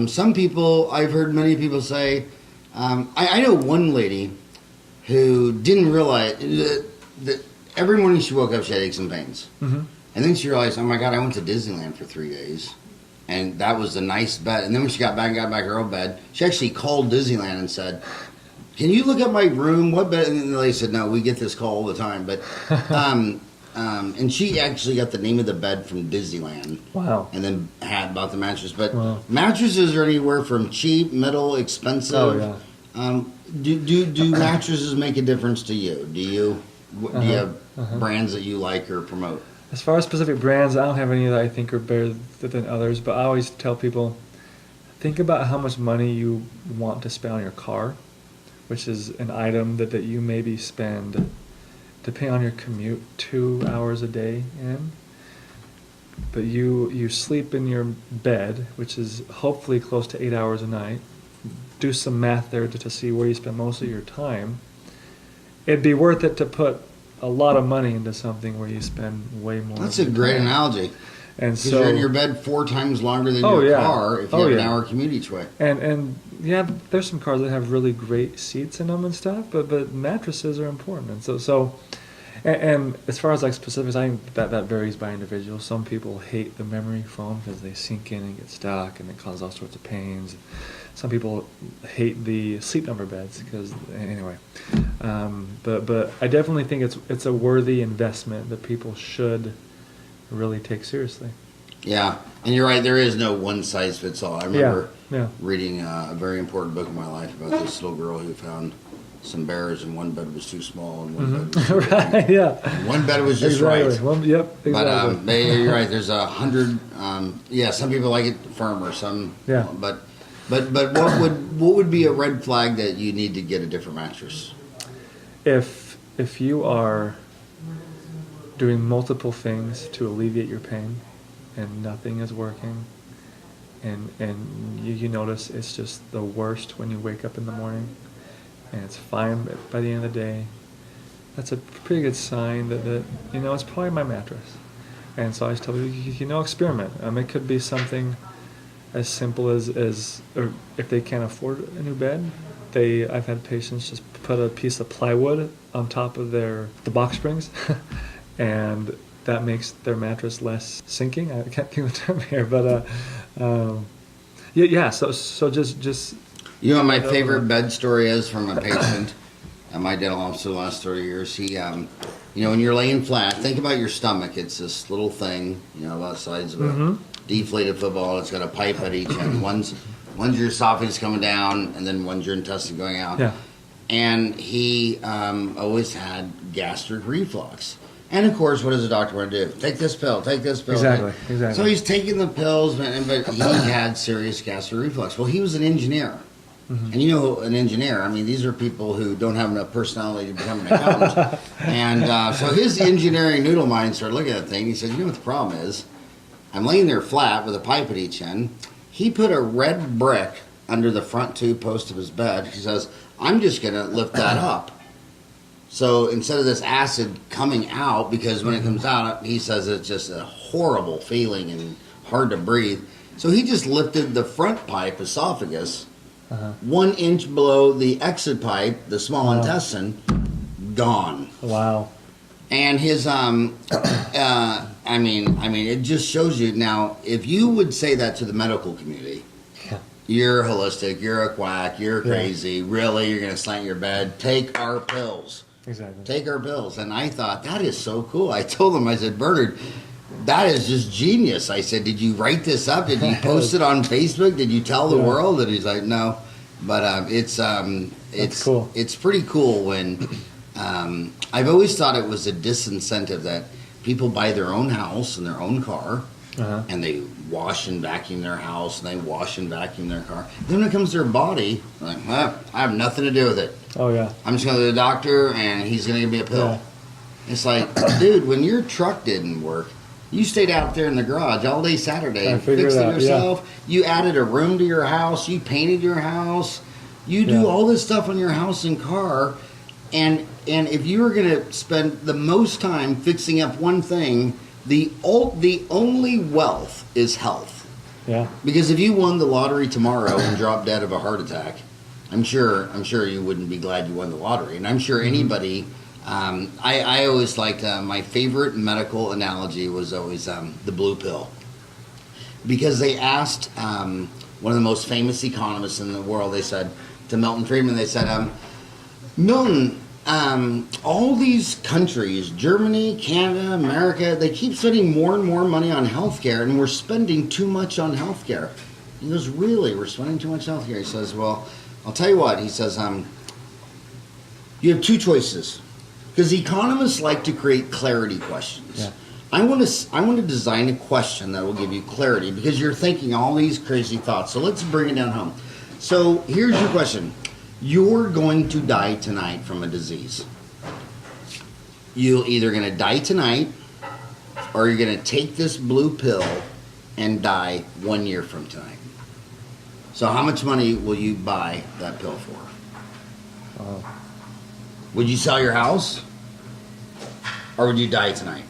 Some people, I've heard many people say, I know one lady who didn't realize that every morning she woke up, she had aches and pains. Mm-hmm. And then she realized, oh my God, I went to Disneyland for 3 days. And that was a nice bed. And then when she got back her own bed, she actually called Disneyland and said, can you look at my room? What bed? And the lady said, no, we get this call all the time. But, and she actually got the name of the bed from Disneyland. Wow. And then bought the mattress. But Wow. mattresses are anywhere from cheap, middle, expensive. Oh, yeah. Do mattresses make a difference to you? Do you have brands that you like or promote? As far as specific brands, I don't have any that I think are better than others, but I always tell people, think about how much money you want to spend on your car, which is an item that you maybe spend, depending on your commute, 2 hours a day in. But you sleep in your bed, which is hopefully close to 8 hours a night. Do some math there to see where you spend most of your time. It'd be worth it to put a lot of money into something where you spend way more. That's a great analogy. And so you're in your bed 4 times longer than your car if you have an hour commute each way. And yeah, there's some cars that have really great seats in them and stuff, but mattresses are important. And so as far as like specifics, I think that varies by individual. Some people hate the memory foam because they sink in and get stuck and it causes all sorts of pains. Some people hate the sleep number beds because anyway. But I definitely think it's a worthy investment that people should really take seriously. Yeah, and you're right. There is no one size fits all. I remember reading a very important book in my life about this little girl who found some bears, and one bed was too small, and one bed was too big. Right. Yeah. And one bed was just right. Exactly. But you're right. There's 100. Some people like it firmer. Some. Yeah. But But what would be a red flag that you need to get a different mattress? If you are doing multiple things to alleviate your pain and nothing is working, and you notice it's just the worst when you wake up in the morning and it's fine by the end of the day, that's a pretty good sign that it's probably my mattress. And so I just tell you, experiment. It could be something as simple as or if they can't afford a new bed, I've had patients just put a piece of plywood on top of the box springs, and that makes their mattress less sinking. I can't think of the term here, but yeah. So just you know what my favorite bed story is from a patient at my dental office for the last 30 years. He when you're laying flat, think about your stomach. It's this little thing, about the size of a deflated football. It's got a pipe at each end. One's your esophagus coming down, and then one's your intestine going out. Yeah. And he always had gastric reflux. And of course, what does the doctor want to do? Take this pill. Take this pill. Exactly. So he's taking the pills, but he had serious gastric reflux. Well, he was an engineer. And an engineer, these are people who don't have enough personality to become an accountant. And so his engineering noodle mind started looking at the thing. He said, what the problem is? I'm laying there flat with a pipe at each end. He put a red brick under the front two posts of his bed. He says, I'm just going to lift that up. So instead of this acid coming out, because when it comes out, he says it's just a horrible feeling and hard to breathe. So he just lifted the front pipe, esophagus, 1 inch below the exit pipe, the small intestine, gone. Wow. And his, it just shows you. Now, if you would say that to the medical community, you're holistic, you're a quack, you're crazy, really, you're going to slant your bed, take our pills. Exactly. Take our pills. And I thought, that is so cool. I told him, I said, Bernard, that is just genius. I said, did you write this up? Did you post it on Facebook? Did you tell the world? And he's like, no. But it's cool. It's pretty cool when I've always thought it was a disincentive that people buy their own house and their own car, and they wash and vacuum their house, and they wash and vacuum their car. Then when it comes to their body, they're like, well, I have nothing to do with it. Oh, yeah. I'm just going to go to the doctor, and he's going to give me a pill. Yeah. It's like, dude, when your truck didn't work, you stayed out there in the garage all day Saturday, fixed it yourself. Yeah. You added a room to your house. You painted your house. You do all this stuff on your house and car. And if you were going to spend the most time fixing up one thing, the only wealth is health. Yeah. Because if you won the lottery tomorrow and dropped dead of a heart attack, I'm sure you wouldn't be glad you won the lottery. And I'm sure anybody. I always liked my favorite medical analogy was always the blue pill, because they asked one of the most famous economists in the world. They said to Milton Friedman, they said, Milton, all these countries, Germany, Canada, America, they keep spending more and more money on healthcare, and we're spending too much on healthcare. He goes, really? We're spending too much healthcare? He says, well, I'll tell you what. He says, you have two choices. Because economists like to create clarity questions. Yeah. I want to design a question that will give you clarity, because you're thinking all these crazy thoughts. So let's bring it down home. So here's your question. You're going to die tonight from a disease. You're either going to die tonight, or you're going to take this blue pill and die 1 year from tonight. So how much money will you buy that pill for? Would you sell your house? Or would you die tonight?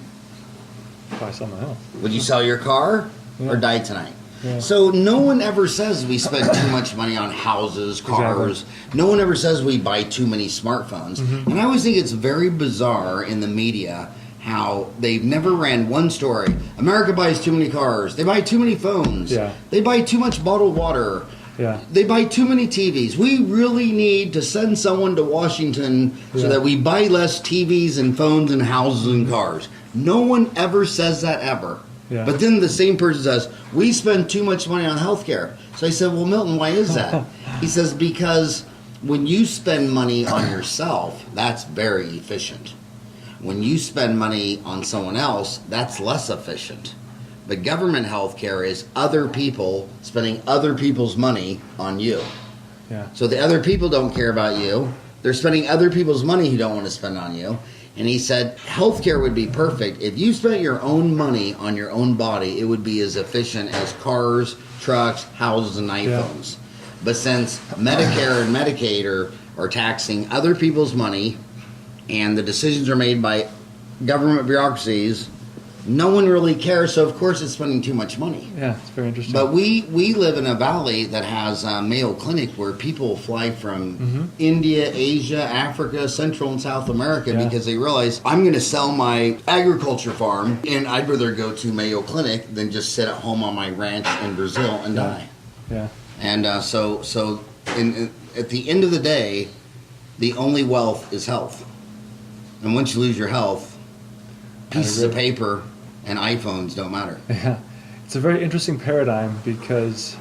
Probably sell my house. Would you sell your car or die tonight? Yeah. So no one ever says we spend too much money on houses, cars. Exactly. No one ever says we buy too many smartphones. And I always think it's very bizarre in the media how they've never ran one story. America buys too many cars. They buy too many phones. Yeah. They buy too much bottled water. Yeah. They buy too many TVs. We really need to send someone to Washington so that we buy less TVs and phones and houses and cars. No one ever says that ever. Yeah. But then the same person says, we spend too much money on healthcare. So I said, well, Milton, why is that? He says, because when you spend money on yourself, that's very efficient. When you spend money on someone else, that's less efficient. But government health care is other people spending other people's money on you. Yeah. So the other people don't care about you. They're spending other people's money who don't want to spend on you. And he said healthcare would be perfect. If you spent your own money on your own body, it would be as efficient as cars, trucks, houses, and iPhones. But since Medicare and Medicaid are taxing other people's money and the decisions are made by government bureaucracies, no one really cares, so of course it's spending too much money. Yeah, it's very interesting. But we live in a valley that has a Mayo Clinic where people fly from India, Asia, Africa, Central and South America because they realize I'm going to sell my agriculture farm and I'd rather go to Mayo Clinic than just sit at home on my ranch in Brazil and die. Yeah. And so at the end of the day, the only wealth is health. And once you lose your health, pieces of paper and iPhones don't matter. Yeah, it's a very interesting paradigm because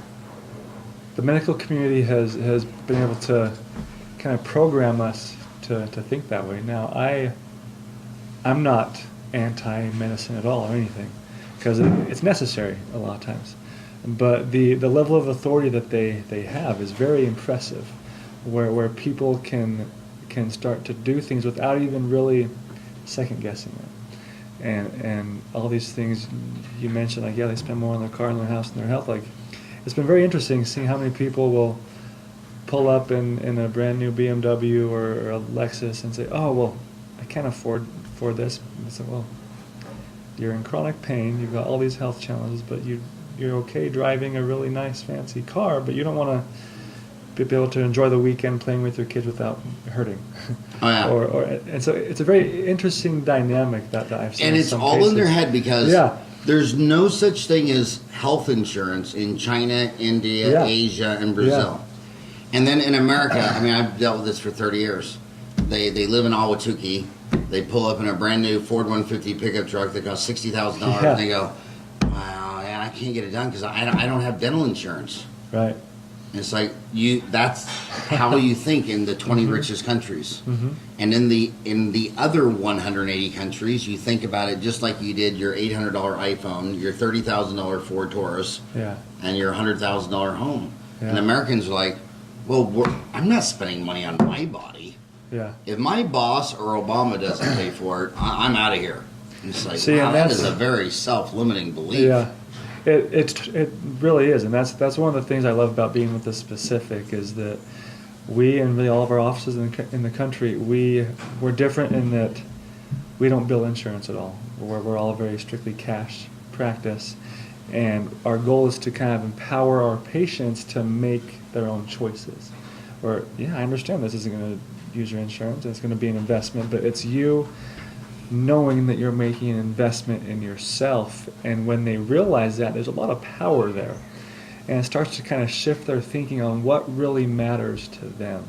the medical community has been able to kind of program us to think that way. Now, I'm not anti-medicine at all or anything because it's necessary a lot of times. But the level of authority that they have is very impressive, where people can start to do things without even really second guessing it. And all these things you mentioned, like, they spend more on their car and their house and their health. Like, it's been very interesting seeing how many people will pull up in a brand new BMW or a Lexus and say, oh, well, I can't afford this. And say, well, you're in chronic pain, you've got all these health challenges, but you're okay driving a really nice fancy car, but you don't want to be able to enjoy the weekend playing with your kids without hurting. Oh, yeah. And so it's a very interesting dynamic that I've seen. And it's all cases. in their head because there's no such thing as health insurance in China, India, Asia, and Brazil. And then in America, I mean, I've dealt with this for 30 years. They live in Ahwatukee. They pull up in a brand new Ford 150 pickup truck that costs $60,000. And they go, wow, I can't get it done because I don't have dental insurance. Right. It's like that's how you think in the 20 richest countries. And in the other 180 countries, you think about it just like you did your $800 iPhone, your $30,000 Ford Taurus, and your $100,000 home. And Americans are like, well, I'm not spending money on my body. If my boss or Obama doesn't pay for it, I'm out of here. And it's like, wow, that is a very self-limiting belief. It really is, and that's one of the things I love about being with the Specific is that we and really all of our offices in the country, we're different in that we don't bill insurance at all. We're all very strictly cash practice, and our goal is to kind of empower our patients to make their own choices. Or I understand this isn't going to use your insurance, it's going to be an investment, but it's you knowing that you're making an investment in yourself, and when they realize that, there's a lot of power there, and it starts to kind of shift their thinking on what really matters to them.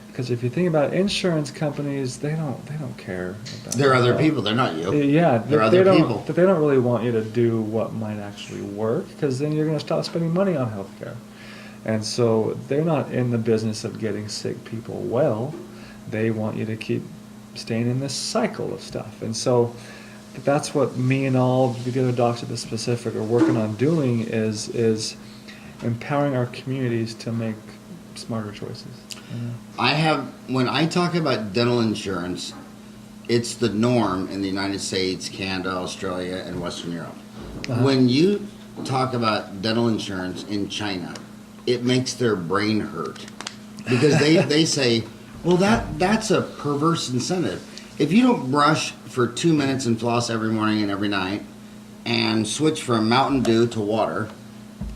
Because if you think about it, insurance companies, they don't care about they're other people, they're not you. They're other people. But they don't really want you to do what might actually work, because then you're going to stop spending money on healthcare. And so they're not in the business of getting sick people well. They want you to keep staying in this cycle of stuff. And so that's what me and all the other docs at the Specific are working on doing is empowering our communities to make smarter choices. When I talk about dental insurance, it's the norm in the United States, Canada, Australia, and Western Europe. When you talk about dental insurance in China, it makes their brain hurt because they say, well, that's a perverse incentive. If you don't brush for 2 minutes and floss every morning and every night and switch from Mountain Dew to water,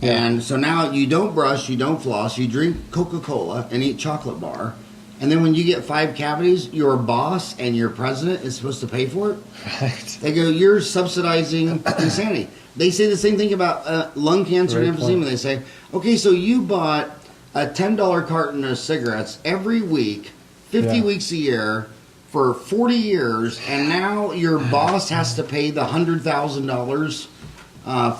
and so now you don't brush, you don't floss, you drink Coca-Cola and eat chocolate bar, and then when you get 5 cavities, your boss and your president is supposed to pay for it? Right. They go, you're subsidizing insanity. They say the same thing about lung cancer and emphysema. They say, okay, so you bought a $10 carton of cigarettes every week, 50 weeks a year, for 40 years, and now your boss has to pay the $100,000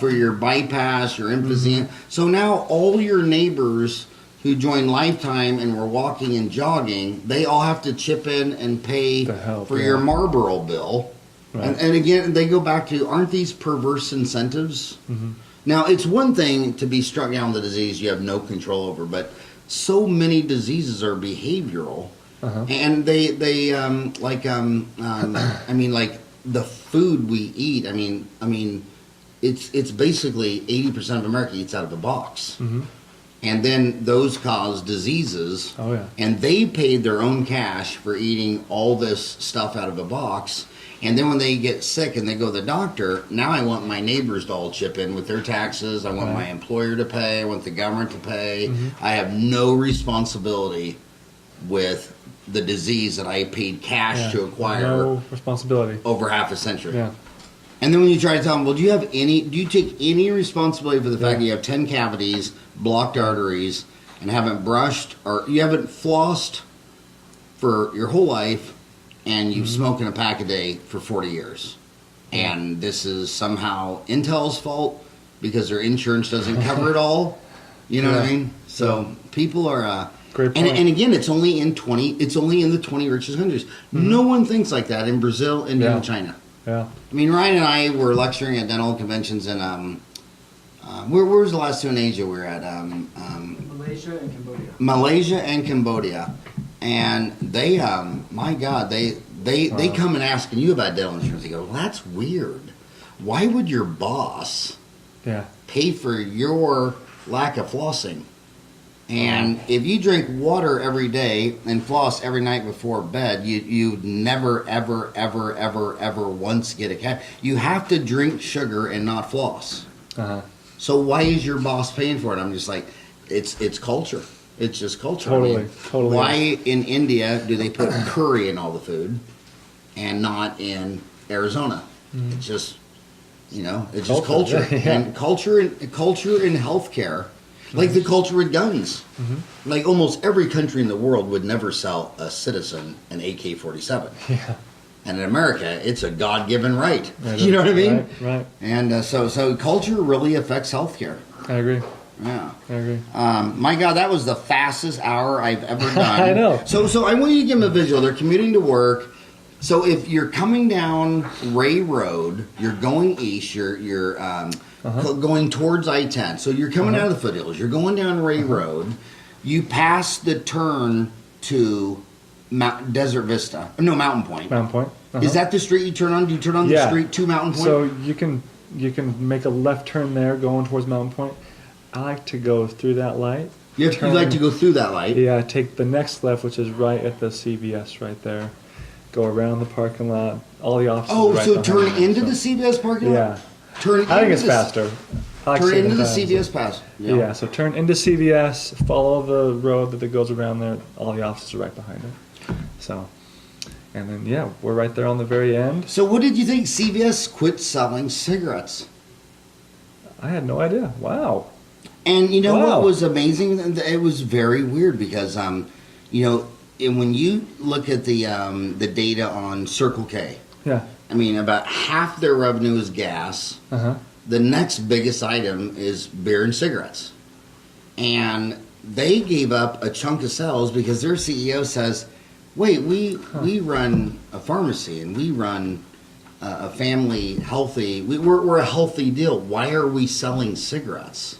for your bypass, your emphysema. So now all your neighbors who joined Lifetime and were walking and jogging, they all have to chip in and pay for your Marlboro bill. Right. And again, they go back to, aren't these perverse incentives? Mm-hmm. Now, it's one thing to be struck down with a disease you have no control over, but so many diseases are behavioral, and they I mean, like the food we eat. I mean, it's basically 80% of America eats out of a box, and then those cause diseases. Oh yeah. And they paid their own cash for eating all this stuff out of a box. And then when they get sick and they go to the doctor, now I want my neighbors to all chip in with their taxes. I want my employer to pay. I want the government to pay. I have no responsibility with the disease that I paid cash to acquire. No responsibility. Over half a century. Yeah. And then when you try to tell them, well, do you take any responsibility for the fact that you have 10 cavities, blocked arteries, and haven't brushed, or you haven't flossed for your whole life, and you've smoked a pack a day for 40 years. And this is somehow Intel's fault because their insurance doesn't cover it all. You know what I mean? So people are Great point. and again, it's only in the 20 richest countries. No one thinks like that in Brazil, India, and China. Yeah. I mean, Ryan and I were lecturing at dental conventions in where was the last two in Asia we were at? Malaysia and Cambodia. Malaysia and Cambodia. And they, my God, they come and asking you about dental insurance. They go, well, that's weird. Why would your boss pay for your lack of flossing? And if you drink water every day and floss every night before bed, you never, ever, ever, ever, ever once get a cavity. You have to drink sugar and not floss. So why is your boss paying for it? I'm just like, it's culture. It's just culture. Totally. Why in India do they put curry in all the food and not in Arizona? It's just, it's just culture. And culture in healthcare, like the culture with guns. Like almost every country in the world would never sell a citizen an AK-47. Yeah. And in America, it's a God-given right. You know what I mean? Right. And so culture really affects healthcare. I agree. Yeah. I agree. My God, that was the fastest hour I've ever done. I know. So I want you to give them a visual. They're commuting to work. So if you're coming down Ray Road, you're going east. You're going towards I-10. So you're coming out of the foothills. You're going down Ray Road. You pass the turn to Desert Vista. No, Mountain Point. Mountain Point. Is that the street you turn on? Do you turn on the street to Mountain Point? So you can make a left turn there going towards Mountain Point. I like to go through that light. You like to go through that light? Yeah, take the next left, which is right at the CVS right there. Go around the parking lot. All the offices. Oh, right so turn behind into the CVS parking lot? Yeah. I think it's faster. Turn into the CVS pass. Yeah, so turn into CVS, follow the road that goes around there. All the offices are right behind it. So, and then, we're right there on the very end. So what did you think? CVS quit selling cigarettes. I had no idea. Wow. And you know what was amazing? It was very weird because, and when you look at the data on Circle K, I mean, about half their revenue is gas. The next biggest item is beer and cigarettes. And they gave up a chunk of sales because their CEO says, wait, we run a pharmacy and we run a family healthy, we're a healthy deal. Why are we selling cigarettes?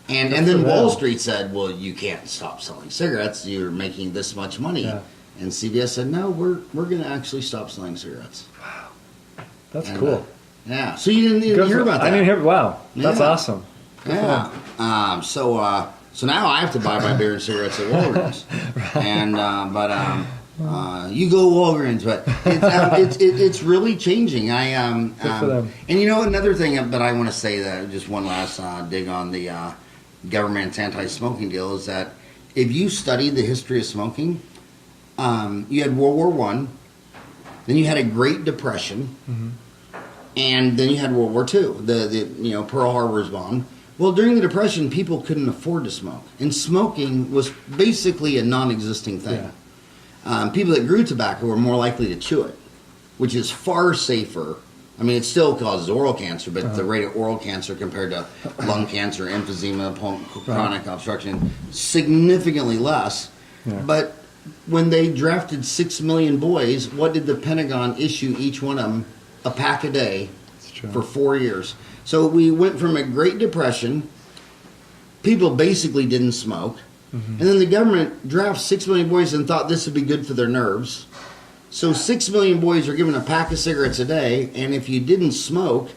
And then Wall Street said, well, you can't stop selling cigarettes. You're making this much money. Yeah. And CVS said, no, we're going to actually stop selling cigarettes. Wow. That's cool. Yeah. So you didn't even hear about that? I didn't hear. Wow. That's awesome. Yeah. So now I have to buy my beer and cigarettes at Walgreens. And you go Walgreens, but it's really changing. Good for them. And another thing that I want to say, that just one last dig on the government's anti-smoking deal, is that if you study the history of smoking, you had World War I, then you had a Great Depression, and then you had World War II, the Pearl Harbor's bomb. Well, during the Depression, people couldn't afford to smoke, and smoking was basically a non-existing thing. People that grew tobacco were more likely to chew it, which is far safer. I mean, it still causes oral cancer, but the rate of oral cancer compared to lung cancer, emphysema, chronic obstruction, significantly less. Yeah. But when they drafted 6 million boys, what did the Pentagon issue each one of them a pack a day It's true. for 4 years. So we went from a Great Depression. People basically didn't smoke. And then the government drafted 6 million boys and thought this would be good for their nerves. So 6 million boys are given a pack of cigarettes a day, and if you didn't smoke,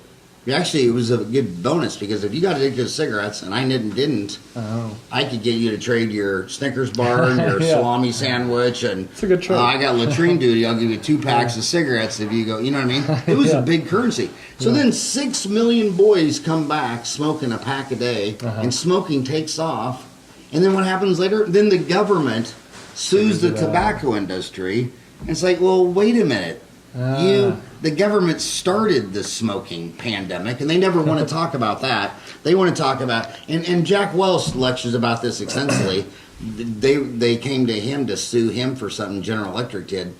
actually it was a good bonus, because if you got addicted to cigarettes, and I didn't, Oh. I could get you to trade your Snickers bar and your Yeah. salami sandwich, and It's a good trade. I got latrine duty. I'll give you 2 packs of cigarettes if you go. You know what I mean? It was Yeah. a big currency. So then 6 million boys come back smoking a pack a day, and smoking takes off. And then what happens later? Then the government sues the Figures it out. tobacco industry. And it's like, well, wait a minute. The government started the smoking pandemic, and they never want to talk about that. They want to talk about, and Jack Welch lectures about this extensively. They came to him to sue him for something General Electric did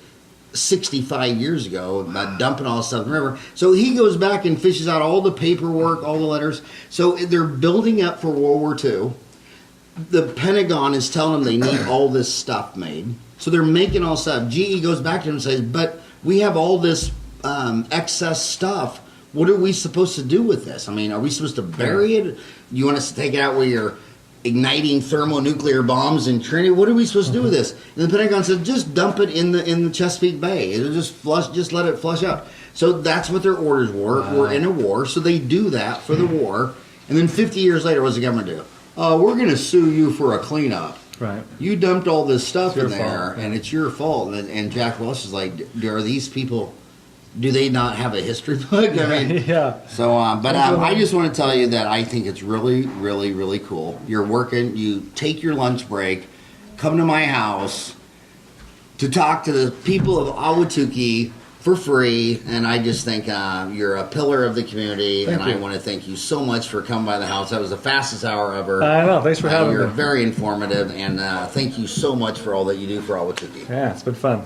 65 years ago about dumping all this stuff in the river. So he goes back and fishes out all the paperwork, all the letters. So they're building up for World War II. The Pentagon is telling them they need all this stuff made. So they're making all stuff. GE goes back to them and says, but we have all this excess stuff. What are we supposed to do with this? I mean, are we supposed to bury it? You want us to take it out where you're igniting thermonuclear bombs in Trinity? What are we supposed to do with this? And the Pentagon said, just dump it in the Chesapeake Bay. It'll just let it flush out. So that's what their orders were. Wow. We're in a war, so they do that for the war. And then 50 years later, what does the government do? We're going to sue you for a cleanup. Right. You dumped all this stuff It's in your there, fault, yeah. and it's your fault. And Jack Welch is like, are these people, do they not have a history book? I mean, Yeah. so, but I just want to tell you that I think it's really, really, really cool. You're working, you take your lunch break, come to my house to talk to the people of Ahwatukee for free, and I just think you're a pillar of the community, Thank and you. I want to thank you so much for coming by the house. That was the fastest hour ever. I know. Thanks for having You're me. very informative, and thank you so much for all that you do for Ahwatukee. Yeah, it's been fun.